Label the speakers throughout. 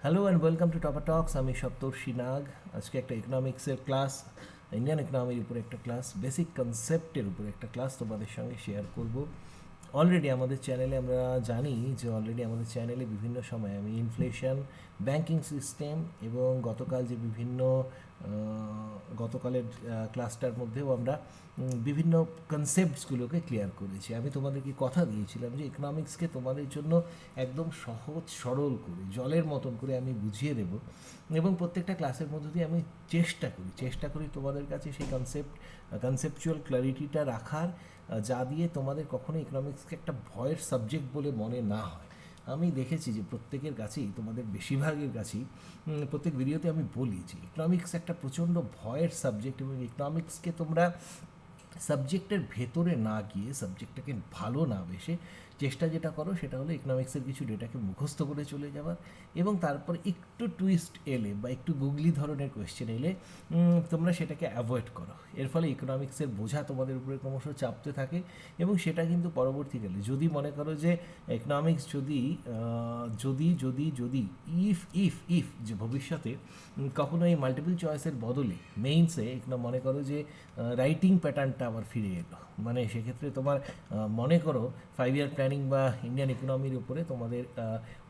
Speaker 1: Hello and welcome to topper talks. আমি সপ্তর্ষি নাগ। আজকে একটা ইকোনমিক্সের ক্লাস, ইন্ডিয়ান ইকোনমির উপরে একটা ক্লাস, বেসিক কনসেপ্টের উপরে একটা ক্লাস তোমাদের সঙ্গে শেয়ার করব। অলরেডি আমাদের চ্যানেলে আমরা জানি যে আমাদের চ্যানেলে বিভিন্ন সময় আমি ইনফ্লেশন, ব্যাংকিং সিস্টেম এবং গতকালের ক্লাসটার মধ্যেও আমরা বিভিন্ন কনসেপ্টসগুলোকে ক্লিয়ার করেছি। আমি তোমাদেরকে কথা দিয়েছিলাম যে ইকোনমিক্সকে তোমাদের জন্য একদম সহজ সরল করে জলের মতন করে আমি বুঝিয়ে দেব, এবং প্রত্যেকটা ক্লাসের মধ্যে দিয়ে আমি চেষ্টা করি তোমাদের কাছে সেই কনসেপচুয়াল ক্ল্যারিটিটা রাখার, যা দিয়ে তোমাদের কখনো ইকোনমিক্সকে একটা ভয়ের সাবজেক্ট বলে মনে না হয়। আমি দেখেছি যে প্রত্যেকের কাছেই, তোমাদের বেশিরভাগের কাছেই প্রত্যেক ভিডিওতে আমি বলি যে ইকোনমিক্স একটা প্রচণ্ড ভয়ের সাবজেক্ট, এবং ইকোনমিক্সকে তোমরা সাবজেক্টের ভেতরে না গিয়ে, সাবজেক্টটাকে ভালো না বেসে চেষ্টা যেটা করো সেটা হলো ইকোনমিক্সের কিছু ডেটাকে মুখস্থ করে চলে যাওয়ার, এবং তারপর একটু টুইস্ট এলে বা একটু গুগলি ধরনের কোয়েশ্চেন এলে তোমরা সেটাকে অ্যাভয়েড করো। এর ফলে ইকোনমিক্সের বোঝা তোমাদের উপরে ক্রমশ চাপতে থাকে, এবং সেটা কিন্তু পরবর্তীকালে যদি মনে করো যে ইকোনমিক্স যদি ইফ যে ভবিষ্যতে কখনো এই মাল্টিপল চয়েসের বদলে মেইনসে মনে করো যে রাইটিং প্যাটার্নটা আবার ফিরে এলো, মানে সেক্ষেত্রে তোমার মনে করো 5 ইয়ার প্ল্যানিং বা ইন্ডিয়ান ইকোনমির উপরে তোমাদের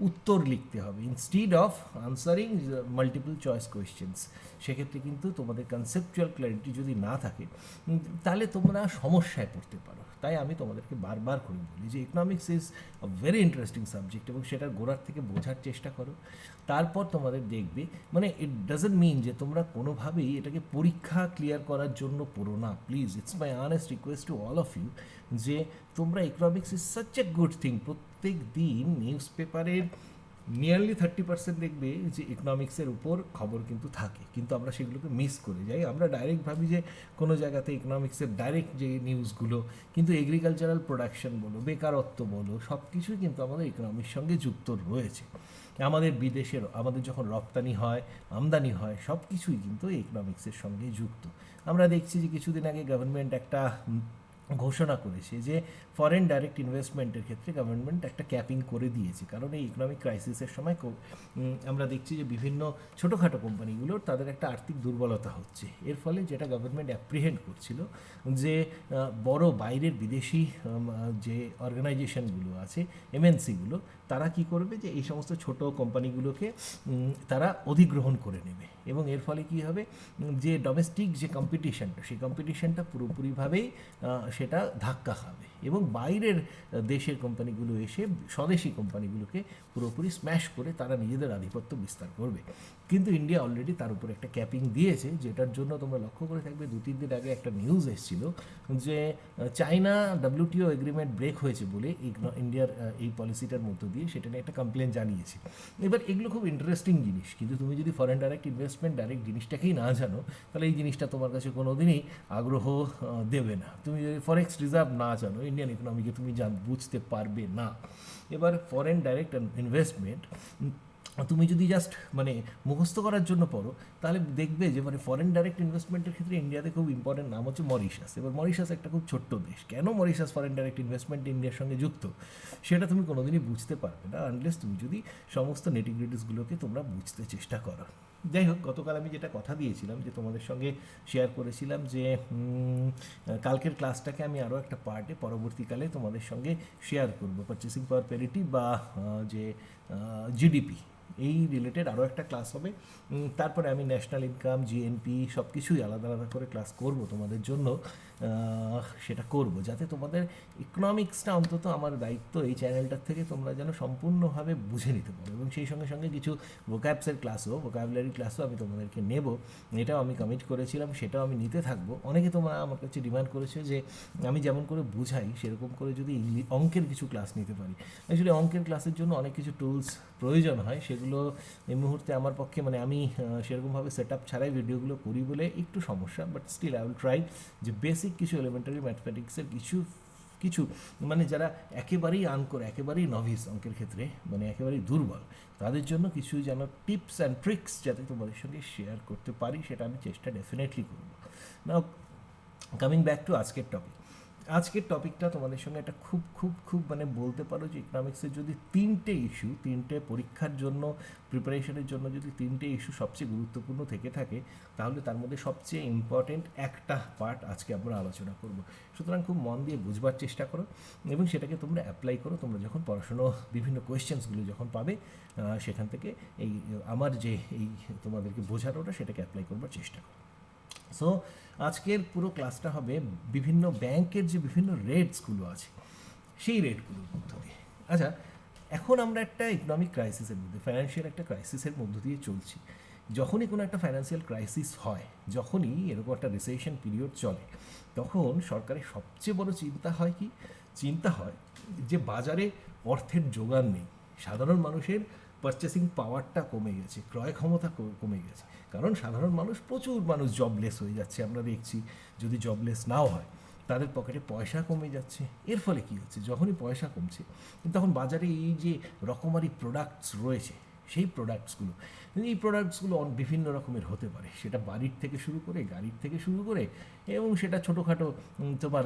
Speaker 1: উত্তর লিখতে হবে instead of answering multiple choice questions. সেক্ষেত্রে কিন্তু তোমাদের কনসেপচুয়াল ক্ল্যারিটি যদি না থাকে, তাহলে তোমরা সমস্যায় পড়তে পারো। তাই আমি তোমাদেরকে বারবার করে বলি যে economics is a very interesting subject, এবং সেটার গোড়ার থেকে বোঝার চেষ্টা করো। তারপর তোমাদের দেখবে, মানে ইট ডাজন্ট মিন যে তোমরা কোনোভাবেই এটাকে পরীক্ষা ক্লিয়ার করার জন্য পড়ো না। Please, it's my honest request to all of you যে তোমরা economics is such a good thing. প্রত্যেক দিন নিউজ পেপারের নিয়ারলি 30% দেখবে যে ইকোনমিক্সের উপর খবর কিন্তু থাকে, কিন্তু আমরা সেগুলোকে মিস করে যাই। আমরা ডাইরেক্ট ভাবি যে কোনো জায়গাতে ইকোনমিক্সের ডাইরেক্ট যে নিউজগুলো, কিন্তু এগ্রিকালচারাল প্রোডাকশন বলো, বেকারত্ব বলো, সব কিছুই কিন্তু আমাদের ইকোনমিক্স সঙ্গে যুক্ত রয়েছে। আমাদের যখন রপ্তানি হয়, আমদানি হয়, সব কিছুই কিন্তু ইকোনমিক্সের সঙ্গে যুক্ত। আমরা দেখছি যে কিছুদিন আগে গভর্নমেন্ট একটা ঘোষণা করেছে যে ফরেন ডাইরেক্ট ইনভেস্টমেন্টের ক্ষেত্রে গভর্নমেন্ট একটা ক্যাপিং করে দিয়েছে, কারণ এই ইকোনমিক ক্রাইসিসের সময় আমরা দেখছি যে বিভিন্ন ছোটোখাটো কোম্পানিগুলোর তাদের একটা আর্থিক দুর্বলতা হচ্ছে। এর ফলে যেটা গভর্নমেন্ট অ্যাপ্রিহেন্ড করছিল যে বড় বাইরের বিদেশি যে অর্গানাইজেশনগুলো আছে, এমএনসিগুলো, তারা কি করবে যে এই সমস্ত ছোট কোম্পানিগুলোকে তারা অধিগ্রহণ করে নেবে, এবং এর ফলে কি হবে যে ডোমেস্টিক যে কম্পিটিশনটা, সেই কম্পিটিশনটা পুরোপুরিভাবেই সেটা ধাক্কা খাবে, এবং বাইরের দেশের কোম্পানিগুলো এসে স্বদেশি কোম্পানিগুলোকে পুরোপুরি স্ম্যাশ করে তারা নিজেদের আধিপত্য বিস্তার করবে। কিন্তু ইন্ডিয়া অলরেডি তার উপর একটা ক্যাপিং দিয়েছে, যেটার জন্য তোমরা লক্ষ্য করে থাকবে 2-3 দিন আগে একটা নিউজ এসেছিল যে চায়না WTO এগ্রিমেন্ট ব্রেক হয়েছে বলে ইন্ডিয়ার এই পলিসিটার মধ্য দিয়ে সেটা নিয়ে একটা কমপ্লেন জানিয়েছে। এবার এগুলো খুব ইন্টারেস্টিং জিনিস, কিন্তু তুমি যদি ফরেন ডাইরেক্ট ইনভেস্টমেন্ট ডাইরেক্ট জিনিসটাকেই না জানো, তাহলে এই জিনিসটা তোমার কাছে কোনো দিনই আগ্রহ দেবে না। তুমি যদি ফরেক্স রিজার্ভ না জানো, ইন্ডিয়ান ইকোনমিকে তুমি বুঝতে পারবে না। এবার ফরেন ডাইরেক্ট ইনভেস্টমেন্ট তুমি যদি জাস্ট মুখস্থ করার জন্য পড়ো, তাহলে দেখবে যে ফরেন ডাইরেক্ট ইনভেস্টমেন্টের ক্ষেত্রে ইন্ডিয়াতে খুব ইম্পর্টেন্ট নাম হচ্ছে মরিশাস। এবার মরিশাস একটা খুব ছোট্ট দেশ, কেন মরিশাস ফরেন ডাইরেক্ট ইনভেস্টমেন্ট ইন্ডিয়ার সঙ্গে যুক্ত সেটা তুমি কোনোদিনই বুঝতে পারবে না, আনলেস তুমি যদি সমস্ত নেটিগ্রিটিসগুলোকে তোমরা বুঝতে চেষ্টা করো। যাই হোক, গতকাল আমি যেটা কথা দিয়েছিলাম যে তোমাদের সঙ্গে শেয়ার করেছিলাম যে কালকের ক্লাসটাকে আমি আরও একটা পার্টে পরবর্তীকালে তোমাদের সঙ্গে শেয়ার করব, পারচেসিং পাওয়ার প্যারিটি বা যে জিডিপি, এই রিলেটেড আরও একটা ক্লাস হবে। তারপরে আমি ন্যাশনাল ইনকাম, জিএনপি সব কিছুই আলাদা আলাদা করে ক্লাস করব তোমাদের জন্য। সেটা করব যাতে তোমাদের ইকোনমিক্সটা, অন্তত আমার দায়িত্ব এই চ্যানেলটার থেকে তোমরা যেন সম্পূর্ণভাবে বুঝে নিতে পারো, এবং সেই সঙ্গে সঙ্গে কিছু ভোকাবুলারি ক্লাসও আমি তোমাদেরকে নেব। এটাও আমি কমিট করেছিলাম, সেটাও আমি নিতে থাকবো। অনেকে তোমরা আমার কাছে ডিমান্ড করেছে যে আমি যেমন করে বুঝাই সেরকম করে যদি অঙ্কের কিছু ক্লাস নিতে পারি। অ্যাকচুয়ালি অঙ্কের ক্লাসের জন্য অনেক কিছু টুলস প্রয়োজন হয়, সেগুলো এই মুহূর্তে আমার পক্ষে আমি সেরকমভাবে সেট আপ ছাড়াই ভিডিওগুলো করি বলে একটু সমস্যা, but still I will try যে বেসিক কিছু এলিমেন্টারি ম্যাথমেটিক্সের কিছু যারা একেবারেই একেবারেই নভিস অঙ্কের ক্ষেত্রে, একেবারেই দুর্বল, তাদের জন্য কিছু যেন টিপস অ্যান্ড ট্রিক্স যাতে তোমাদের সঙ্গে শেয়ার করতে পারি, সেটা আমি চেষ্টা ডেফিনেটলি করব। নাও কামিং ব্যাক টু আজকের টপিক। আজকের টপিকটা তোমাদের সঙ্গে একটা খুব খুব খুব মানে বলতে পারো যে ইকোনমিক্সের যদি তিনটে পরীক্ষার জন্য প্রিপারেশনের জন্য যদি তিনটে ইস্যু সবচেয়ে গুরুত্বপূর্ণ থেকে থাকে, তাহলে তার মধ্যে সবচেয়ে ইম্পর্টেন্ট একটা পার্ট আজকে আমরা আলোচনা করব। সুতরাং খুব মন দিয়ে বুঝবার চেষ্টা করো এবং সেটাকে তোমরা অ্যাপ্লাই করো। তোমরা যখন পড়াশুনো বিভিন্ন কোয়েশ্চেন্সগুলো যখন পাবে, সেখান থেকে এই আমার যে এই তোমাদেরকে বোঝানোটা সেটাকে অ্যাপ্লাই করবার চেষ্টা করো। সো আজকের পুরো ক্লাসটা হবে বিভিন্ন ব্যাংকের যে বিভিন্ন রেটসগুলো আছে সেই রেটগুলোর মধ্য দিয়ে। আচ্ছা, এখন আমরা একটা ইকোনমিক ক্রাইসিসের মধ্যে, ফাইন্যান্সিয়াল একটা ক্রাইসিসের মধ্য দিয়ে চলছি। যখনই কোনো একটা ফাইন্যান্সিয়াল ক্রাইসিস হয়, যখনই এরকম একটা রিসেশন পিরিয়ড চলে, তখন সরকারের সবচেয়ে বড় চিন্তা হয় যে বাজারে অর্থের যোগান নেই, সাধারণ মানুষের পারচেসিং পাওয়ারটা কমে গেছে, ক্রয় ক্ষমতা কমে গেছে। কারণ সাধারণ প্রচুর মানুষ জবলেস হয়ে যাচ্ছে, আমরা দেখছি। যদি জবলেস নাও হয়, তাদের পকেটে পয়সা কমে যাচ্ছে। এর ফলে কী হচ্ছে, যখনই পয়সা কমছে তখন বাজারে এই যে রকমারি প্রোডাক্টস রয়েছে, সেই প্রোডাক্টসগুলো বিভিন্ন রকমের হতে পারে। সেটা বাড়ির থেকে শুরু করে, গাড়ির থেকে শুরু করে, এবং সেটা ছোটোখাটো তোমার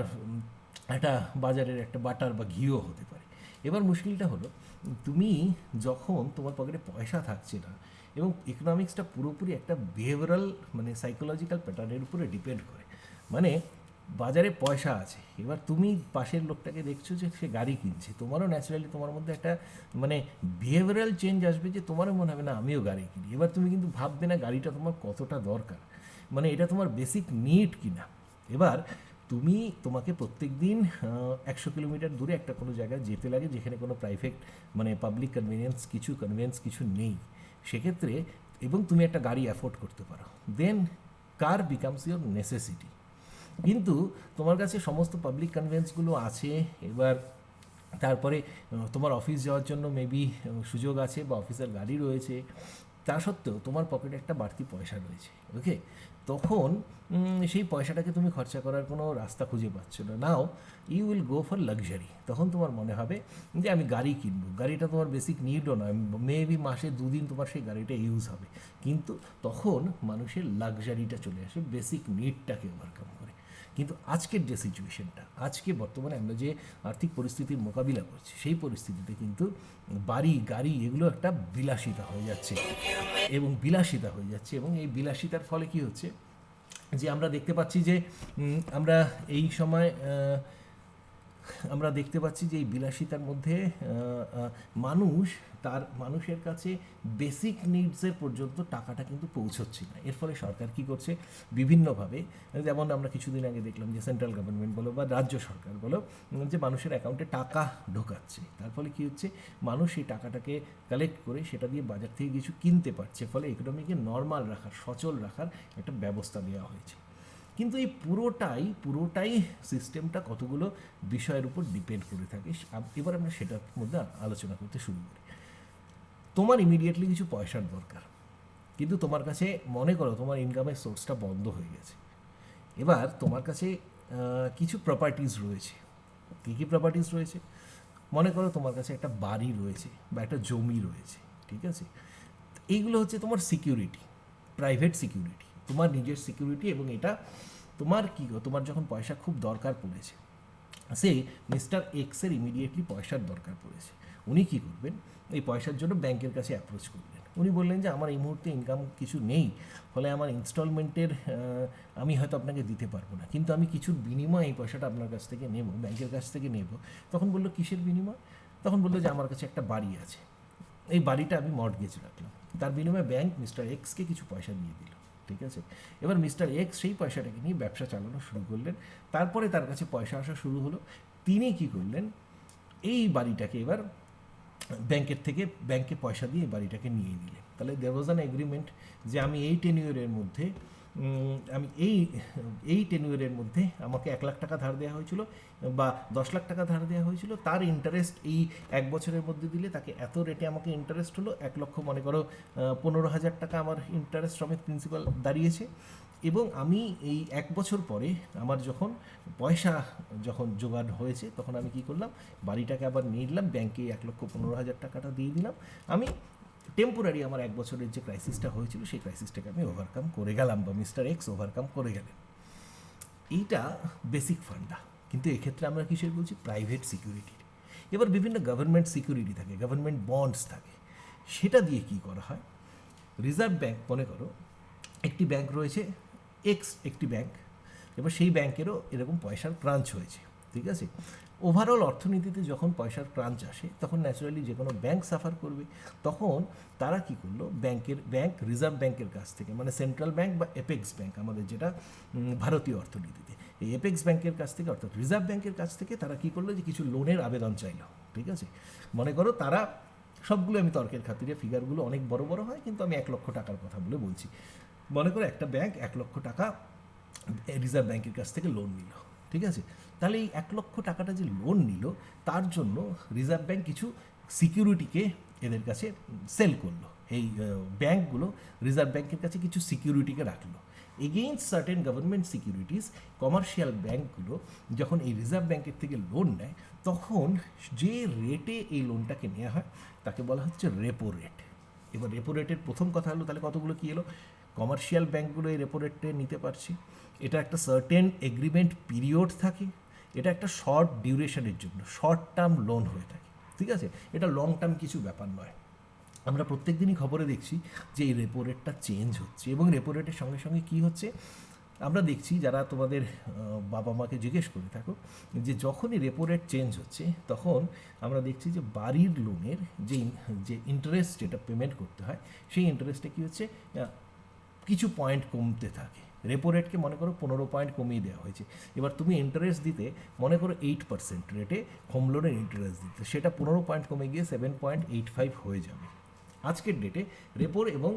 Speaker 1: একটা বাজারের একটা বাটার বা ঘিও হতে পারে। এবার মুশকিলটা হলো, তুমি যখন তোমার পকেটে পয়সা থাকছে না, এবং ইকোনমিক্সটা পুরোপুরি একটা বিহেভিয়ারাল মানে সাইকোলজিক্যাল প্যাটার্নের উপরে ডিপেন্ড করে। মানে বাজারে পয়সা আছে, এবার তুমি পাশের লোকটাকে দেখছো যে সে গাড়ি কিনছে, তোমারও ন্যাচারালি তোমার মধ্যে একটা মানে বিহেভিয়ারাল চেঞ্জ আসবে, যে তোমারও মনে হবে না আমিও গাড়ি কিনি। এবার তুমি কিন্তু ভাববে না গাড়িটা তোমার কতটা দরকার, মানে এটা তোমার বেসিক নিড কিনা। এবার তোমাকে প্রত্যেক দিন 100 কিলোমিটার দূরে একটা কোনো জায়গায় যেতে লাগে, যেখানে কোনো প্রাইভেট মানে পাবলিক কনভেনিয়েন্স কিছু নেই সেক্ষেত্রে, এবং তুমি একটা গাড়ি অ্যাফোর্ড করতে পারো, দেন কার বিকামস ইয়োর নেসেসিটি। কিন্তু তোমার কাছে সমস্ত পাবলিক কনভেন্সগুলো আছে, এবার তারপরে তোমার অফিস যাওয়ার জন্য মেবি সুযোগ আছে বা অফিসের গাড়ি রয়েছে, তা সত্ত্বেও তোমার পকেটে একটা বাড়তি পয়সা রয়েছে। ওকে, তখন সেই পয়সাটাকে তুমি খরচা করার কোনো রাস্তা খুঁজে পাচ্ছ না। Now you will go for luxury. তখন তোমার মনে হবে যে আমি গাড়ি কিনবো। গাড়িটা তোমার বেসিক নিডও নয়, মেবি মাসে 2 দিন তোমার সেই গাড়িটা ইউজ হবে, কিন্তু তখন মানুষের লাক্সারিটা চলে আসে বেসিক নিডটাকে ওভারকাম করে। কিন্তু আজকের যে সিচুয়েশনটা, আজকে বর্তমানে আমরা যে আর্থিক পরিস্থিতির মোকাবিলা করছি, সেই পরিস্থিতিতে কিন্তু বাড়ি গাড়ি এগুলো একটা বিলাসিতা হয়ে যাচ্ছে, এবং এই বিলাসিতার ফলে কি হচ্ছে, যে আমরা দেখতে পাচ্ছি যে আমরা এই সময় আমরা দেখতে পাচ্ছি যে এই বিলাসিতার মধ্যে মানুষের কাছে বেসিক নিডসের পর্যন্ত টাকাটা কিন্তু পৌঁছচ্ছে না। এর ফলে সরকার কি করছে, বিভিন্নভাবে, যেমন আমরা কিছুদিন আগে দেখলাম যে সেন্ট্রাল গভর্নমেন্ট বলো বা রাজ্য সরকার বলো, যে মানুষের অ্যাকাউন্টে টাকা ঢোকাচ্ছে। তার ফলে কী হচ্ছে, মানুষ সেই টাকাটাকে কালেক্ট করে সেটা দিয়ে বাজার থেকে কিছু কিনতে পারছে, ফলে ইকোনমিকে নর্মাল রাখার, সচল রাখার একটা ব্যবস্থা দেওয়া হয়েছে। কিন্তু এই পুরোটাই সিস্টেমটা কতগুলো বিষয়ের উপর ডিপেন্ড করে থাকে। এবার আমরা সেটার মধ্যে আলোচনা করতে শুরু করি। তোমার ইমিডিয়েটলি কিছু পয়সার দরকার, কিন্তু তোমার কাছে মনে করো তোমার ইনকামের সোর্সটা বন্ধ হয়ে গেছে। এবার তোমার কাছে কিছু প্রপার্টিজ রয়েছে। কী কী প্রপার্টিজ রয়েছে? মনে করো তোমার কাছে একটা বাড়ি রয়েছে বা একটা জমি রয়েছে, ঠিক আছে? এইগুলো হচ্ছে তোমার সিকিউরিটি, প্রাইভেট সিকিউরিটি, তোমার নিজের সিকিউরিটি। এবং এটা তোমার যখন পয়সা খুব দরকার পড়েছে, সেই মিস্টার এক্সের ইমিডিয়েটলি পয়সার দরকার পড়েছে, উনি কী করবেন, এই পয়সার জন্য ব্যাংকের কাছে অ্যাপ্রোচ করবেন। উনি বললেন যে আমার এই মুহূর্তে ইনকাম কিছু নেই, ফলে আমার ইনস্টলমেন্টের আমি হয়তো আপনাকে দিতে পারবো না, কিন্তু আমি কিছুর বিনিময়ে এই পয়সাটা আপনার কাছ থেকে নেব, ব্যাংকের কাছ থেকে নেব। তখন বললো কিসের বিনিময়? তখন বললো যে আমার কাছে একটা বাড়ি আছে, এই বাড়িটা আমি মর্টগেজ রাখলাম, তার বিনিময়ে ব্যাংক মিস্টার এক্সকে কিছু পয়সা দিয়ে দিল, ঠিক আছে? এবার মিস্টার এক্স সেই পয়সাটাকে নিয়ে ব্যবসা চালানো শুরু করলেন। তারপরে তার কাছে পয়সা আসা শুরু হলো। তিনি কি করলেন, এই বাড়িটাকে এবার ব্যাংকে পয়সা দিয়ে এই বাড়িটাকে নিয়ে নিলেন। তাহলে দেয়ার ওয়াজ অ্যান এগ্রিমেন্ট যে আমি এই টেনিউরের মধ্যে আমাকে 1 লাখ টাকা ধার দেওয়া হয়েছিল বা 10 লাখ টাকা ধার দেওয়া হয়েছিল, তার ইন্টারেস্ট এই 1 বছরের মধ্যে দিলে তাকে এত রেটে আমাকে ইন্টারেস্ট হলো, 1 লক্ষ মনে করো 15,000 টাকা আমার ইন্টারেস্ট সমেত প্রিন্সিপাল দাঁড়িয়েছে। এবং আমি এই 1 বছর পরে আমার যখন জোগাড় হয়েছে, তখন আমি কি করলাম, বাড়িটাকে আবার নিয়ে নিলাম, ব্যাংকে 1,15,000 টাকাটা দিয়ে দিলাম। আমি টেম্পোরারি আমার 1 বছরের যে ক্রাইসিসটা হয়েছিল, সেই ক্রাইসিসটাকে আমি ওভারকাম করে গেলাম, বা মিস্টার এক্স ওভারকাম করে গেলেন। এইটা বেসিক ফান্ডা। কিন্তু এক্ষেত্রে আমরা কিসের বলছি? প্রাইভেট সিকিউরিটির। এবার বিভিন্ন গভর্নমেন্ট সিকিউরিটি থাকে, গভর্নমেন্ট বন্ডস থাকে, সেটা দিয়ে কি করা হয়? রিজার্ভ ব্যাঙ্ক, মনে করো একটি ব্যাংক রয়েছে, একটি ব্যাংক, এবার সেই ব্যাংকেরও এরকম পয়সার ক্রাঞ্চ হয়েছে, ঠিক আছে? ওভারঅল অর্থনীতিতে যখন পয়সার ক্রাঞ্চ আসে তখন ন্যাচারালি যে কোনো ব্যাংক সাফার করবে। তখন তারা কি করলো, রিজার্ভ ব্যাংকের কাছ থেকে, মানে সেন্ট্রাল ব্যাংক বা এপেক্স ব্যাংক আমাদের যেটা ভারতীয় অর্থনীতিতে, এই এপেক্স ব্যাংকের কাছ থেকে অর্থাৎ রিজার্ভ ব্যাংকের কাছ থেকে তারা কি করলো, যে কিছু লোনের আবেদন চাইলো, ঠিক আছে? মনে করো তারা, সবগুলো আমি তর্কের খাতিরে, ফিগারগুলো অনেক বড় বড় হয় কিন্তু আমি 1 লক্ষ টাকার কথা বলে বলছি। মনে করো একটা ব্যাংক 1 লক্ষ টাকা রিজার্ভ ব্যাংকের কাছ থেকে লোন নিল, ঠিক আছে? তাহলে এই 1 লক্ষ টাকাটা যে লোন নিল, তার জন্য রিজার্ভ ব্যাংক কিছু সিকিউরিটিকে এদের কাছে সেল করলো। এই ব্যাংকগুলো রিজার্ভ ব্যাংকের কাছে কিছু সিকিউরিটিকে রাখলো against certain government securities. Commercial ব্যাংকগুলো যখন এই রিজার্ভ ব্যাংকের থেকে লোন নেয়, তখন যে রেটে এই লোনটাকে নেওয়া হয় তাকে বলা হচ্ছে রেপো রেট। এবার রেপো রেটের প্রথম কথা হলো, তাহলে কতগুলো কী এলো? কমার্শিয়াল ব্যাংকগুলো এই রেপো রেটে নিতে পারছে, এটা একটা সার্টেন এগ্রিমেন্ট পিরিয়ড থাকে, এটা একটা শর্ট ডিউরেশনের জন্য, শর্ট টার্ম লোন হয়ে থাকে, ঠিক আছে? এটা লং টার্ম কিছু ব্যাপার নয়। আমরা প্রত্যেক দিনই খবরে দেখছি যে এই রেপো রেটটা চেঞ্জ হচ্ছে, এবং রেপো রেটের সঙ্গে সঙ্গে কী হচ্ছে আমরা দেখছি, যারা তোমাদের বাবা মাকে জিজ্ঞেস করে থাকো, যে যখনই রেপো রেট চেঞ্জ হচ্ছে তখন আমরা দেখছি যে বাড়ির লোনের যে ইন্টারেস্ট যেটা পেমেন্ট করতে হয়, সেই ইন্টারেস্টে কী হচ্ছে, কিছু পয়েন্ট কমতে থাকে। রেপো রেটকে মনে করো 15 পয়েন্ট কমিয়ে দেওয়া হয়েছে। এবার তুমি ইন্টারেস্ট দিতে মনে করো 8% রেটে হোম লোনের ইন্টারেস্ট দিতে, সেটা 15 পয়েন্ট কমে গিয়ে 7.85 হয়ে যাবে। আজকের ডেটে রেপোর এবং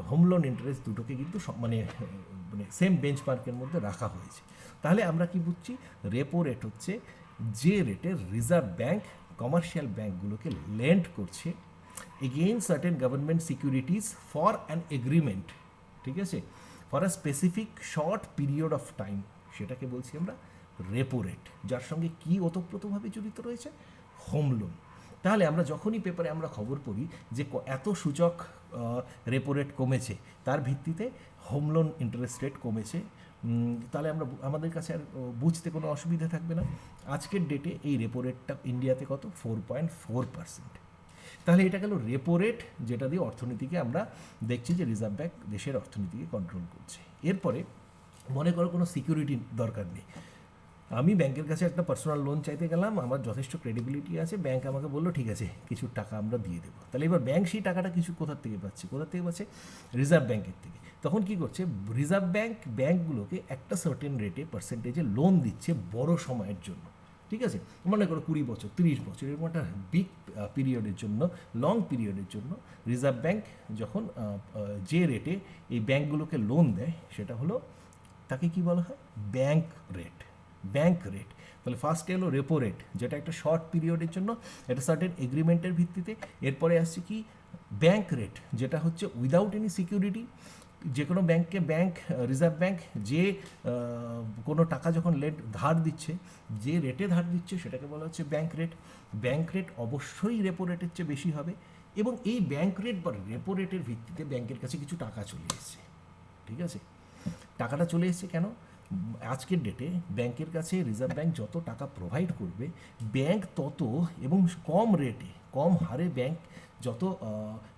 Speaker 1: হোম লোন ইন্টারেস্ট দুটোকে কিন্তু মানে সেম বেঞ্চমার্কের মধ্যে রাখা হয়েছে। তাহলে আমরা কি বুঝছি? রেপো রেট হচ্ছে যে রেটে রিজার্ভ ব্যাংক কমার্শিয়াল ব্যাংকগুলোকে লেন্ড করছে against certain government securities for an agreement, ঠিক আছে, for a specific short period of time, সেটাকে বলছি আমরা রেপো রেট, যার সঙ্গে কি ওতপ্রোতভাবে জড়িত রয়েছে? Home loan. তাহলে আমরা যখনই পেপারে আমরা খবর পড়ি যে এত সূচক রেপো রেট কমেছে, তার ভিত্তিতে হোম লোন ইন্টারেস্ট রেট কমেছে, তাহলে আমাদের কাছে আর বুঝতে কোনো অসুবিধা থাকবে না। আজকের ডেটে এই রেপো রেটটা ইন্ডিয়াতে কত? 4.4%। তাহলে এটা গেল রেপো রেট, যেটা দিয়ে অর্থনীতিকে আমরা দেখছি যে রিজার্ভ ব্যাংক দেশের অর্থনীতিকে কন্ট্রোল করছে। এরপরে মনে করো কোনো সিকিউরিটি দরকার নেই, আমি ব্যাংকের কাছে একটা পার্সোনাল লোন চাইতে গেলাম, আমার যথেষ্ট ক্রেডিবিলিটি আছে, ব্যাংক আমাকে বললো ঠিক আছে কিছু টাকা আমরা দিয়ে দেবো। তাহলে এবার ব্যাংক সেই টাকাটা কিছু কোথার থেকে পাচ্ছে? রিজার্ভ ব্যাংকের থেকে। তখন কি করছে? রিজার্ভ ব্যাংকগুলোকে একটা সার্টেন রেটে পার্সেন্টেজে লোন দিচ্ছে বড় সময়ের জন্য, ঠিক আছে? মনে করো 20 বছর, 30 বছর, এরকম একটা বিগ পিরিয়ডের জন্য, লং পিরিয়ডের জন্য রিজার্ভ ব্যাংক যখন যে রেটে এই ব্যাংকগুলোকে লোন দেয়, সেটা হলো, তাকে কি বলা হয়? Bank rate. তাহলে ফার্স্টে এলো রেপো রেট, যেটা একটা শর্ট পিরিয়ডের জন্য, এটা সার্টেন এগ্রিমেন্টের ভিত্তিতে। এরপরে আসছে কি? ব্যাংক রেট, যেটা হচ্ছে উইদাউট এনি সিকিউরিটি। যে কোনো ব্যাংককে রিজার্ভ ব্যাংক যে কোনো টাকা যখন ধার দিচ্ছে, যে রেটে ধার দিচ্ছে, সেটাকে বলা হচ্ছে ব্যাংক রেট অবশ্যই রেপো রেটের চেয়ে বেশি হবে, এবং এই ব্যাংক রেট বা রেপো রেটের ভিত্তিতে ব্যাংকের কাছে কিছু টাকা চলে এসছে, ঠিক আছে? টাকাটা চলে এসছে কেন? আজকের ডেটে ব্যাংকের কাছে রিজার্ভ ব্যাংক যত টাকা প্রোভাইড করবে, ব্যাংক তত, এবং কম রেটে, কম হারে ব্যাংক যত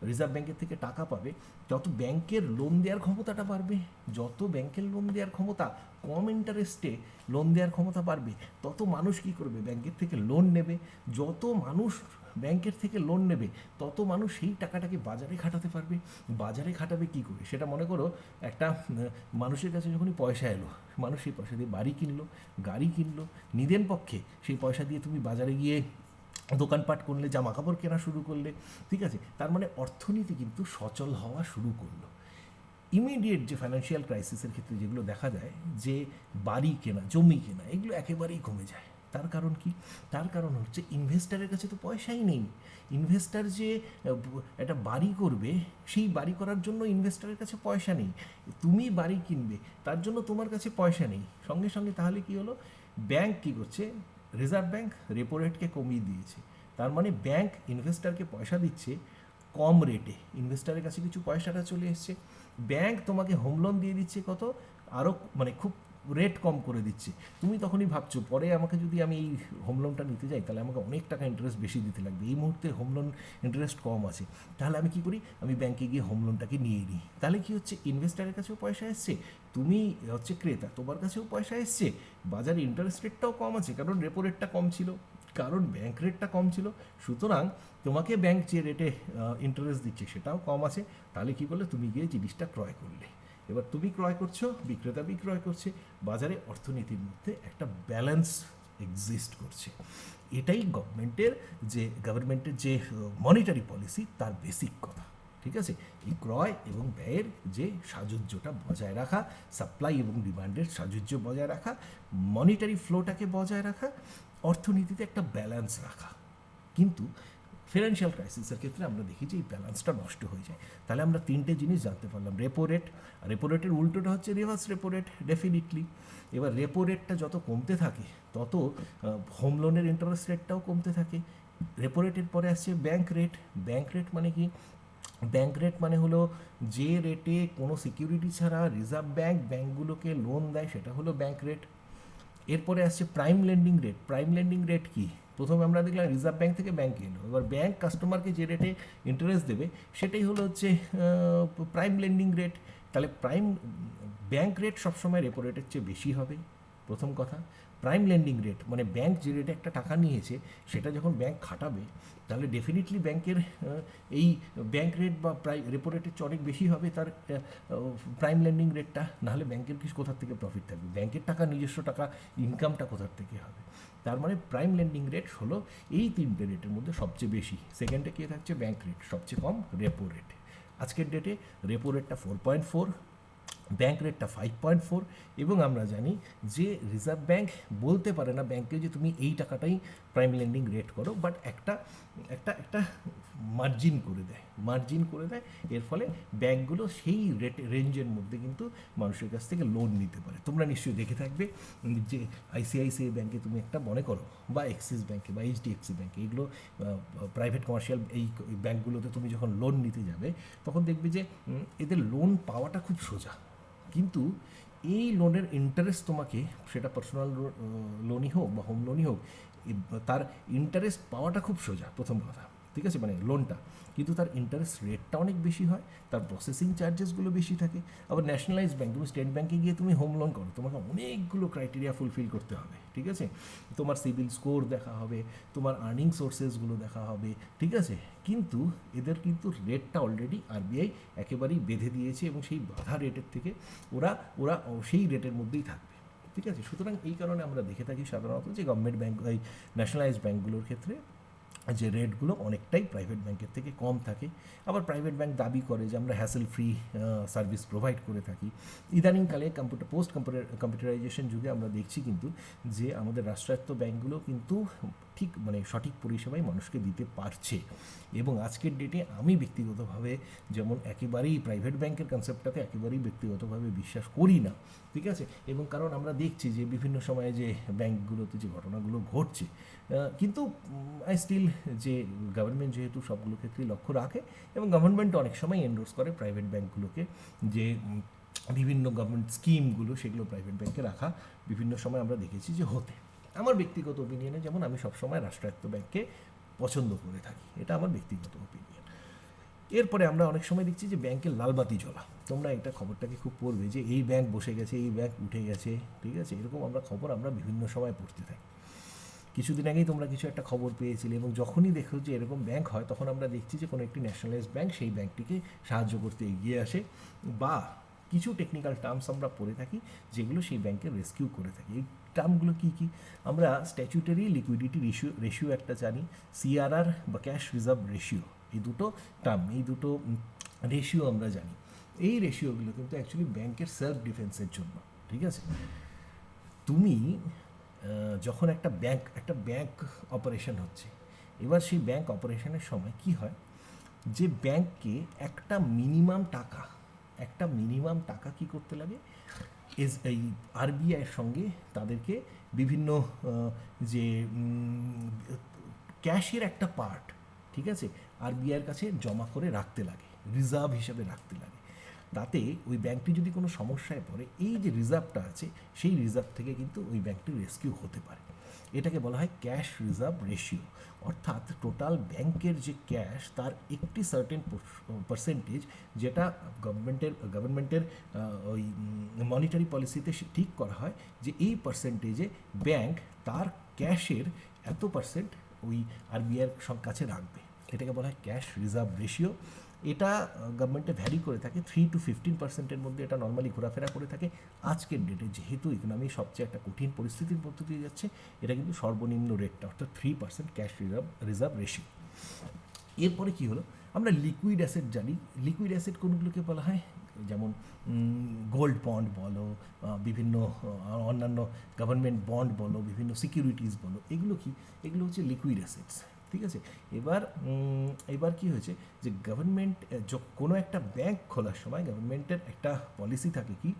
Speaker 1: রিজার্ভ ব্যাংকের থেকে টাকা পাবে, তত ব্যাংকের লোন দেওয়ার ক্ষমতাটা বাড়বে। যত ব্যাংকের লোন দেওয়ার ক্ষমতা, কম ইন্টারেস্টে লোন দেওয়ার ক্ষমতা বাড়বে, তত মানুষ কী করবে? ব্যাংকের থেকে লোন নেবে। যত মানুষ ব্যাংকের থেকে লোন নেবে, তত মানুষ সেই টাকাটাকে বাজারে খাটাতে পারবে। বাজারে খাটাবে কী করে? সেটা মনে করো একটা মানুষের কাছে যখনই পয়সা এলো, মানুষ সেই পয়সা দিয়ে বাড়ি কিনলো, গাড়ি কিনলো, নিদেন পক্ষে সেই পয়সা দিয়ে তুমি বাজারে গিয়ে দোকানপাট করলে, জামা কাপড় কেনা শুরু করলে, ঠিক আছে? তার মানে অর্থনীতি কিন্তু সচল হওয়া শুরু করলো। ইমিডিয়েট যে ফাইন্যান্সিয়াল ক্রাইসিসের ক্ষেত্রে যেগুলো দেখা যায়, যে বাড়ি কেনা, জমি কেনা, এগুলো একেবারেই কমে যায়। তার কারণ কি? তার কারণ হচ্ছে ইনভেস্টারের কাছে তো পয়সাই নেই। ইনভেস্টার যে একটা বাড়ি করবে, সেই বাড়ি করার জন্য ইনভেস্টারের কাছে পয়সা নেই। তুমি বাড়ি কিনবে, তার জন্য তোমার কাছে পয়সা নেই। সঙ্গে সঙ্গে তাহলে কি হলো? ব্যাংক কী করছে? রিজার্ভ ব্যাংক রেপো রেটকে কমিয়ে দিয়েছে। তার মানে ব্যাংক ইনভেস্টারকে পয়সা দিচ্ছে কম রেটে, ইনভেস্টারের কাছে কিছু পয়সাটা চলে এসছে। ব্যাংক তোমাকে হোম লোন দিয়ে দিচ্ছে কত? আরও মানে খুব রেট কম করে দিচ্ছে, তুমি তখনই ভাবছো পরে আমাকে যদি আমি এই হোম লোনটা নিতে যাই তাহলে আমাকে অনেক টাকা ইন্টারেস্ট বেশি দিতে লাগবে, এই মুহূর্তে হোম লোন ইন্টারেস্ট কম আছে, তাহলে আমি কী করি, আমি ব্যাংকে গিয়ে হোম লোনটাকে নিয়ে নিই। তাহলে কি হচ্ছে, ইনভেস্টারের কাছেও পয়সা এসছে, তুমি হচ্ছে ক্রেতা, তোমার কাছেও পয়সা এসছে, বাজারে ইন্টারেস্ট রেটটাও কম আছে কারণ রেপো রেটটা কম ছিল, কারণ ব্যাংক রেটটা কম ছিল, সুতরাং তোমাকে ব্যাংক যে রেটে ইন্টারেস্ট দিচ্ছে সেটাও কম আছে। তাহলে কী করলে, তুমি গিয়ে জিনিসটা ক্রয় করলে, এবার তুমি ক্রয় করছো, বিক্রেতা বিক্রয় করছে, বাজারে অর্থনীতির মধ্যে একটা ব্যালেন্স এক্সিস্ট করছে। এটাই গভর্নমেন্টের যে মনিটারি পলিসি তার বেসিক কথা, ঠিক আছে। এই ক্রয় এবং ব্যয়ের যে সাযুজ্যটা বজায় রাখা, সাপ্লাই এবং ডিমান্ডের সাযুজ্য বজায় রাখা, মনিটারি ফ্লোটাকে বজায় রাখা, অর্থনীতিতে একটা ব্যালেন্স রাখা। কিন্তু ফিনান্সিয়াল ক্রাইসিসের ক্ষেত্রে আমরা দেখি যে এই ব্যালেন্সটা নষ্ট হয়ে যায়। তাহলে আমরা তিনটে জিনিস জানতে পারলাম, রেপো রেটের উল্টোটা হচ্ছে রিভার্স রেপো রেট, ডেফিনেটলি। এবার রেপো রেটটা যত কমতে থাকে তত হোম লোনের ইন্টারেস্ট রেটটাও কমতে থাকে। রেপো রেটের পরে আসছে ব্যাংক রেট মানে কি, ব্যাংক রেট মানে হলো যে রেটে কোনো সিকিউরিটি ছাড়া রিজার্ভ ব্যাংকগুলোকে লোন দেয় সেটা হলো ব্যাংক রেট। এরপরে আসছে প্রাইম লেন্ডিং রেট কি, প্রথমে আমরা দেখলাম রিজার্ভ ব্যাংক থেকে ব্যাংকে এলো, এবার ব্যাংক কাস্টমারকে যে রেটে ইন্টারেস্ট দেবে সেটাই হলো হচ্ছে প্রাইম লেন্ডিং রেট। তাহলে ব্যাংক রেট সবসময় রেপো রেটের চেয়ে বেশি হবে, প্রথম কথা। প্রাইম লেন্ডিং রেট মানে ব্যাংক যে রেটে একটা টাকা নিয়েছে সেটা যখন ব্যাংক খাটাবে তাহলে ডেফিনেটলি ব্যাংকের এই ব্যাংক রেট বা রেপো রেটের চেয়ে অনেক বেশি হবে তার প্রাইম লেন্ডিং রেটটা, নাহলে ব্যাংকের কিছু কোথার থেকে প্রফিট থাকবে, ব্যাংকের টাকা নিজস্ব টাকা ইনকামটা কোথার থেকে হবে। তার মানে প্রাইম লেন্ডিং রেট হলো এই তিনটে রেটের মধ্যে সবচেয়ে বেশি। সেকেন্ডে কে থাকছে, ব্যাংক রেট, সবচেয়ে কম রেপো রেট। আজকের ডেটে রেপো রেটটা 4.4, ব্যাংক রেটটা 5.4, এবং আমরা জানি যে রিজার্ভ ব্যাংক বলতে পারে না ব্যাংকে যে তুমি এই টাকাটাই প্রাইম লেন্ডিং রেট করো, বাট একটা একটা একটা মার্জিন করে দেয়, এর ফলে ব্যাংকগুলো সেই রেঞ্জের মধ্যে কিন্তু মানুষের কাছ থেকে লোন নিতে পারে। তোমরা নিশ্চয়ই দেখে থাকবে যে আইসিআইসিআই ব্যাংকে তুমি একটা মনে করো, বা এক্সিস ব্যাংকে বা এইচডিএফসি ব্যাংকে, এগুলো প্রাইভেট কমার্শিয়াল এই ব্যাংকগুলোতে তুমি যখন লোন নিতে যাবে তখন দেখবে যে এদের লোন পাওয়াটা খুব সোজা, কিন্তু এই লোনের ইন্টারেস্ট তোমাকে, সেটা পার্সোনাল লোনই হোক বা হোম লোনই হোক, তার ইন্টারেস্ট পাওয়াটা খুব সোজা, প্রথম কথা, ঠিক আছে, মানে লোনটা, কিন্তু তার ইন্টারেস্ট রেটটা অনেক বেশি হয়, তার প্রসেসিং চার্জেসগুলো বেশি থাকে। আবার ন্যাশনালাইজ ব্যাংক, তুমি স্টেট ব্যাংকে গিয়ে তুমি হোম লোন করো, তোমাকে অনেকগুলো ক্রাইটেরিয়া ফুলফিল করতে হবে, ঠিক আছে, তোমার সিবিল স্কোর দেখা হবে, তোমার আর্নিং সোর্সেসগুলো দেখা হবে, ঠিক আছে, কিন্তু এদের কিন্তু রেটটা অলরেডি আরবিআই একেবারেই বেঁধে দিয়েছে এবং সেই বাধা রেটের থেকে ওরা ওরা সেই রেটের মধ্যেই থাকবে, ঠিক আছে। সুতরাং এই কারণে আমরা দেখে থাকি সাধারণত যে গভর্নমেন্ট ব্যাংক, এই ন্যাশনালাইজ ব্যাংকগুলোর ক্ষেত্রে যে রেটগুলো অনেকটাই প্রাইভেট ব্যাংকের থেকে কম থাকে। আবার প্রাইভেট ব্যাংক দাবি করে যে আমরা হ্যাসেল ফ্রি সার্ভিস প্রোভাইড করে থাকি। ইদানিংকালে কম্পিউটারাইজেশন যুগে আমরা দেখছি কিন্তু যে আমাদের রাষ্ট্রায়ত্ত ব্যাংকগুলো কিন্তু ঠিক মানে সঠিক পরিষেবাই মানুষকে দিতে পারছে। এবং আজকের ডেটে আমি ব্যক্তিগতভাবে যেমন একেবারেই প্রাইভেট ব্যাংকের কনসেপ্টটাতে একেবারেই ব্যক্তিগতভাবে বিশ্বাস করি না, ঠিক আছে, এবং কারণ আমরা দেখছি যে বিভিন্ন সময়ে যে ব্যাংকগুলোতে যে ঘটনাগুলো ঘটছে, কিন্তু আই স্টিল যে গভর্নমেন্ট যেহেতু সবগুলো ক্ষেত্রেই লক্ষ্য রাখে এবং গভর্নমেন্ট অনেক সময় এন্ডোর্স করে প্রাইভেট ব্যাংকগুলোকে, যে বিভিন্ন গভর্নমেন্ট স্কিমগুলো সেগুলো প্রাইভেট ব্যাংকে রাখা বিভিন্ন সময় আমরা দেখেছি যে হতে। আমার ব্যক্তিগত ওপিনিয়নে যেমন আমি সবসময় রাষ্ট্রায়ত্ত ব্যাংককে পছন্দ করে থাকি, এটা আমার ব্যক্তিগত ওপিনিয়ন। এরপরে আমরা অনেক সময় দেখছি যে ব্যাংকের লালবাতি জ্বলা, তোমরা এটা খবরটাকে খুব পড়বে যে এই ব্যাংক বসে গেছে, এই ব্যাংক উঠে গেছে, ঠিক আছে, এরকম খবর আমরা বিভিন্ন সময় পড়তে থাকি। কিছুদিন আগেই তোমরা কিছু একটা খবর পেয়েছিলে এবং যখনই দেখো যে এরকম ব্যাংক হয় তখন আমরা দেখছি যে কোনো একটি ন্যাশনালাইজ ব্যাংক সেই ব্যাংকটিকে সাহায্য করতে এগিয়ে আসে, বা কিছু টেকনিক্যাল টার্মস আমরা পড়ে থাকি যেগুলো সেই ব্যাংকের রেস্কিউ করে থাকি। এই টার্মগুলো কী কী, আমরা স্ট্যাচুটারি লিকুইডিটি রেশিও একটা জানি, সিআরআর বা ক্যাশ রিজার্ভ রেশিও, এই দুটো টার্ম, এই দুটো রেশিও আমরা জানি। এই রেশিওগুলো কিন্তু অ্যাকচুয়ালি ব্যাংকের সেলফ ডিফেন্সের জন্য, ঠিক আছে। তুমি যখন একটা ব্যাংক অপারেশন হচ্ছে, এবার সেই ব্যাংক অপারেশনের সময় কি হয়, যে ব্যাংককে একটা মিনিমাম টাকা কি করতে লাগে, এই আরবিআইয়ের সঙ্গে তাদেরকে বিভিন্ন যে ক্যাশের একটা পার্ট, ঠিক আছে, আরবিআইয়ের কাছে জমা করে রাখতে লাগে, রিজার্ভ হিসেবে রাখতে লাগে। তাতে ওই ব্যাংকটি যদি কোনো সমস্যায় পড়ে, এই যে রিজার্ভটা আছে সেই রিজার্ভ থেকে কিন্তু ওই ব্যাংকটি রেস্কিউ হতে পারে। এটাকে বলা হয় ক্যাশ রিজার্ভ রেশিও, অর্থাৎ টোটাল ব্যাংকের যে ক্যাশ তার একটি সার্টেন পার্সেন্টেজ, যেটা গভর্নমেন্টের ওই মনিটারি পলিসিতে ঠিক করা হয় যে এই পার্সেন্টেজে ব্যাংক তার ক্যাশের এত পার্সেন্ট ওই আরবিআইয়ের কাছে রাখবে। এটাকে বলা হয় ক্যাশ রিজার্ভ রেশিও। এটা গভর্নমেন্টে ভ্যারি করে থাকে 3 to 15% মধ্যে এটা নর্মালি ঘোরাফেরা করে থাকে। আজকের ডেটে যেহেতু ইকোনমি সবচেয়ে একটা কঠিন পরিস্থিতির মধ্য দিয়ে যাচ্ছে, এটা কিন্তু সর্বনিম্ন রেটটা, অর্থাৎ 3% ক্যাশ রিজার্ভ রেশিও। এরপরে কি হলো, আমরা লিকুইড অ্যাসেট জানি। লিকুইড অ্যাসেট কোনগুলোকে বলা হয়, যেমন গোল্ড বন্ড বলো, বিভিন্ন অন্যান্য গভর্নমেন্ট বন্ড বলো, বিভিন্ন সিকিউরিটিস বলো, এগুলো কি, এগুলো হচ্ছে লিকুইড অ্যাসেটস। ঠিক আছে, এবার কি হয়েছে যে গভর্নমেন্ট কোনো একটা ব্যাংক খোলার সময় গভর্নমেন্টের একটা পলিসি থাকে কি,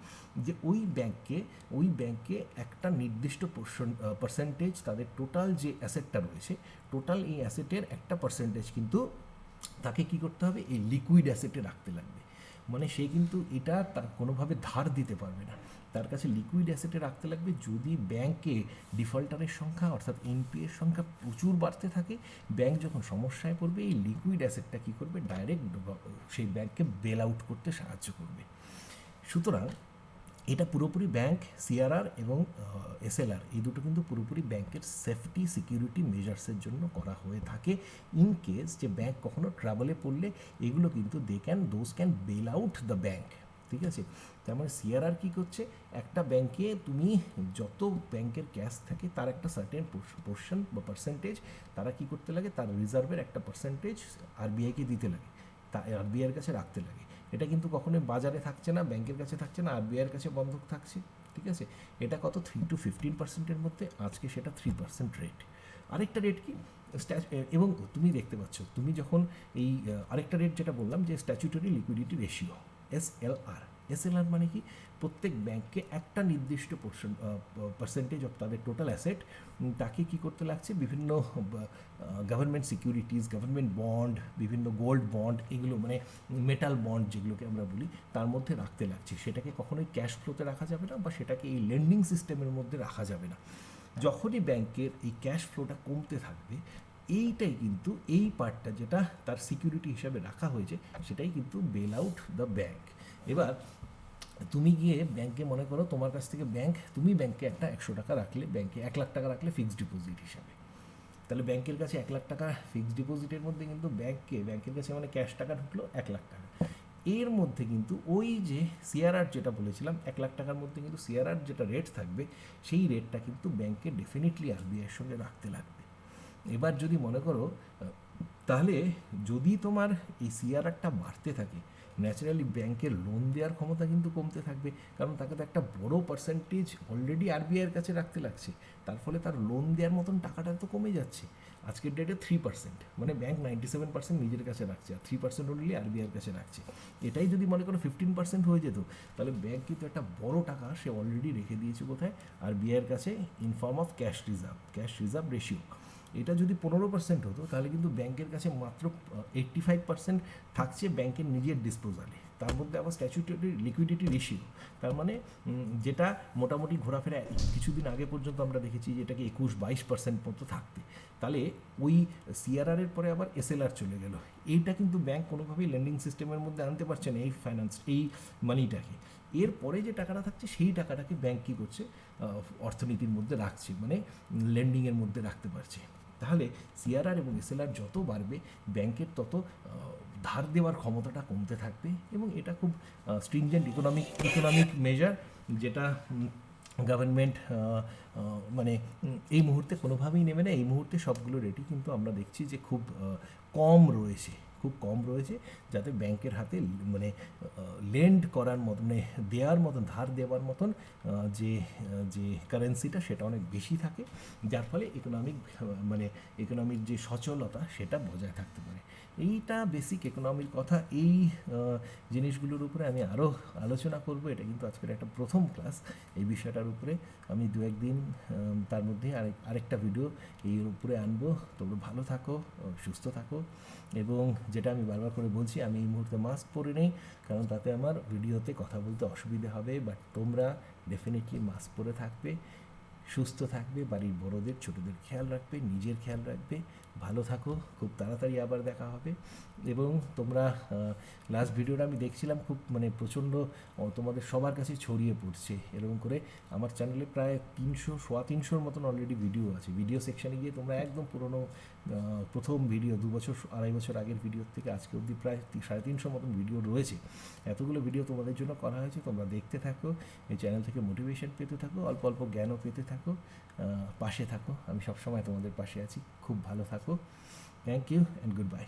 Speaker 1: যে ওই ব্যাংকে একটা নির্দিষ্ট পার্সেন্টেজ তাদের টোটাল যে অ্যাসেটটা রয়েছে, টোটাল এই অ্যাসেটের একটা পার্সেন্টেজ কিন্তু তাকে কি করতে হবে, এই লিকুইড অ্যাসেটে রাখতে লাগবে। মানে সে কিন্তু এটা তার কোনোভাবে ধার দিতে পারবে না, তার কাছে লিকুইড অ্যাসেটে রাখতে লাগবে। যদি ব্যাংকে ডিফল্টারের সংখ্যা অর্থাৎ এনপিএর সংখ্যা প্রচুর বাড়তে থাকে, ব্যাংক যখন সমস্যায় পড়বে, এই লিকুইড অ্যাসেটটা কী করবে, ডাইরেক্ট সেই ব্যাংককে বেল আউট করতে সাহায্য করবে। সুতরাং এটা পুরোপুরি ব্যাংক, সিআরআর এবং এসএলআর, এই দুটো কিন্তু পুরোপুরি ব্যাংকের সেফটি সিকিউরিটি মেজার্সের জন্য করা হয়ে থাকে। ইন কেস যে ব্যাংক কখনো ট্রাবলে পড়লে, এগুলো কিন্তু those can bell out the bank. ঠিক আছে, তার মানে সিআরআর কী করছে, একটা ব্যাংকে তুমি যত ব্যাংকের ক্যাশ থাকে তার একটা সার্টেন পোর্শন বা পার্সেন্টেজ তারা কী করতে লাগে, তার রিজার্ভের একটা পার্সেন্টেজ আরবিআইকে দিতে লাগে, তা আরবিআইয়ের কাছে রাখতে লাগে। এটা কিন্তু কখনোই বাজারে থাকছে না, ব্যাংকের কাছে থাকছে না, আরবিআইয়ের কাছে বন্ধক থাকছে। ঠিক আছে, এটা কত, 3 to 15%-এর মধ্যে, আজকে সেটা 3% রেট। আরেকটা রেট কি, এবং তুমি দেখতে পাচ্ছ, তুমি যখন এই আরেকটা রেট যেটা বললাম যে স্ট্যাচুটরি লিকুইডিটি রেশিও, এসএলআর মানে কি, প্রত্যেক ব্যাংককে একটা নির্দিষ্ট পার্সেন্টেজ অফ তাদের টোটাল অ্যাসেট তাকে কী করতে লাগছে, বিভিন্ন গভর্নমেন্ট সিকিউরিটিস, গভর্নমেন্ট বন্ড, বিভিন্ন গোল্ড বন্ড, এগুলো মানে মেটাল বন্ড যেগুলোকে আমরা বলি, তার মধ্যে রাখতে লাগছে। সেটাকে কখনোই ক্যাশ ফ্লোতে রাখা যাবে না, বা সেটাকে এই লেন্ডিং সিস্টেমের মধ্যে রাখা যাবে না। যখনই ব্যাংকের এই ক্যাশ ফ্লোটা কমতে থাকবে, এইটাই কিন্তু এই পার্টটা যেটা তার সিকিউরিটি হিসাবে রাখা হয়েছে, সেটাই কিন্তু বেল আউট দ্য ব্যাংক। এবার তুমি গিয়ে ব্যাংকে, মনে করো তোমার কাছ থেকে তুমি ব্যাংকে একটা 100 টাকা রাখলে, ব্যাংকে 1 লাখ টাকা রাখলে ফিক্সড ডিপোজিট হিসাবে, তাহলে ব্যাংকের কাছে 1 লাখ টাকা ফিক্সড ডিপোজিটের মধ্যে কিন্তু ব্যাংকের কাছে মানে ক্যাশ টাকা ঢুকলো 1 লাখ টাকা। এর মধ্যে কিন্তু ওই যে সিআরআর যেটা বলেছিলাম 1 লাখ টাকার মধ্যে কিন্তু সিআরআর যেটা রেট থাকবে, সেই রেটটা কিন্তু ব্যাংকে ডেফিনেটলি আরবিআইয়ের সঙ্গে রাখতে লাগবে। এবার যদি মনে করো, তাহলে যদি তোমার এই সিআরআরটা বাড়তে থাকে, ন্যাচারালি ব্যাংকের লোন দেওয়ার ক্ষমতা কিন্তু কমতে থাকবে, কারণ তাকে তো একটা বড় পার্সেন্টেজ অলরেডি আরবিআইয়ের কাছে রাখতে লাগছে, তার ফলে তার লোন দেওয়ার মতন টাকাটা তো কমে যাচ্ছে। আজকের ডেটে 3%, মানে ব্যাংক 97% নিজের কাছে রাখছে, আর 3% অনলি আরবিআইয়ের কাছে রাখছে। এটাই যদি মনে করো 15% হয়ে যেত, তাহলে ব্যাংক কিন্তু একটা বড় টাকা সে অলরেডি রেখে দিয়েছে কোথায়, আরবিআইয়ের কাছে, in form of cash reserve ratio. এটা যদি 15% হতো, তাহলে কিন্তু ব্যাংকের কাছে মাত্র 85% থাকছে ব্যাংকের নিজের ডিসপোজালে, তার মধ্যে আবার স্ট্যাচুটরি লিকুইডিটি রেশিও, তার মানে যেটা মোটামুটি ঘোরাফেরা কিছুদিন আগে পর্যন্ত আমরা দেখেছি যে এটাকে 21-22% মতো থাকতে, তাহলে ওই সিআরআরের পরে আবার এসএলআর চলে গেল। এইটা কিন্তু ব্যাংক কোনোভাবেই লেন্ডিং সিস্টেমের মধ্যে আনতে পারছে না, এই মানিটাকে। এরপরে যে টাকাটা থাকছে, সেই টাকাটাকে ব্যাংক কী করছে, অর্থনীতির মধ্যে রাখছে, মানে লেন্ডিংয়ের মধ্যে রাখতে পারছে। তাহলে সিআরআর এবং এসএলআর যত বাড়বে, ব্যাংকের তত ধার দেওয়ার ক্ষমতাটা কমতে থাকবে, এবং এটা খুব স্ট্রিনজেন্ট ইকোনমিক মেজার, যেটা গভর্নমেন্ট মানে এই মুহূর্তে কোনোভাবেই নেবে না। এই মুহূর্তে সবগুলো রেটই কিন্তু আমরা দেখছি যে খুব কম রয়েছে, যাতে ব্যাংকের হাতে মানে লেন্ড করার মতন, মানে ধার দেওয়ার মতন যে কারেন্সিটা, সেটা অনেক বেশি থাকে, যার ফলে ইকোনমিক যে সচলতা সেটা বজায় থাকতে পারে। এইটা বেসিক ইকোনমির কথা। এই জিনিসগুলোর উপরে আমি আরও আলোচনা করব। এটা কিন্তু আজকের একটা প্রথম ক্লাস। এই বিষয়টার উপরে আমি দু একদিন তার মধ্যে আরেকটা ভিডিও এর উপরে আনবো। তোমরা ভালো থাকো, সুস্থ থাকো, এবং যেটা আমি বারবার করে বলছি, আমি এই মুহূর্তে মাস্ক পরে নেই, কারণ তাতে আমার ভিডিওতে কথা বলতে অসুবিধা হবে। বাট তোমরা ডেফিনেটলি মাস্ক পরে থাকবে, সুস্থ থাকবে, বাড়ির বড়দের ছোটদের খেয়াল রাখবে, নিজের খেয়াল রাখবে, ভালো থাকো। খুব তাড়াতাড়ি আবার দেখা হবে। এবং তোমরা লাস্ট ভিডিওটা আমি দেখছিলাম, খুব মানে প্রচণ্ড তোমাদের সবার কাছে ছড়িয়ে পড়ছে। এরকম করে আমার চ্যানেলে প্রায় 300-350 মতন অলরেডি ভিডিও আছে। ভিডিও সেকশানে গিয়ে তোমরা একদম পুরনো প্রথম ভিডিও 2 বছর 2.5 বছর আগের ভিডিওর থেকে আজকে অবধি প্রায় 350 মতন ভিডিও রয়েছে। এতগুলো ভিডিও তোমাদের জন্য করা হয়েছে, তোমরা দেখতে থাকো, এই চ্যানেল থেকে মোটিভেশন পেতে থাকো, অল্প অল্প জ্ঞানও পেতে থাকো, পাশে থাকো। আমি সবসময় তোমাদের পাশে আছি। খুব ভালো থাকো। Thank you and good bye.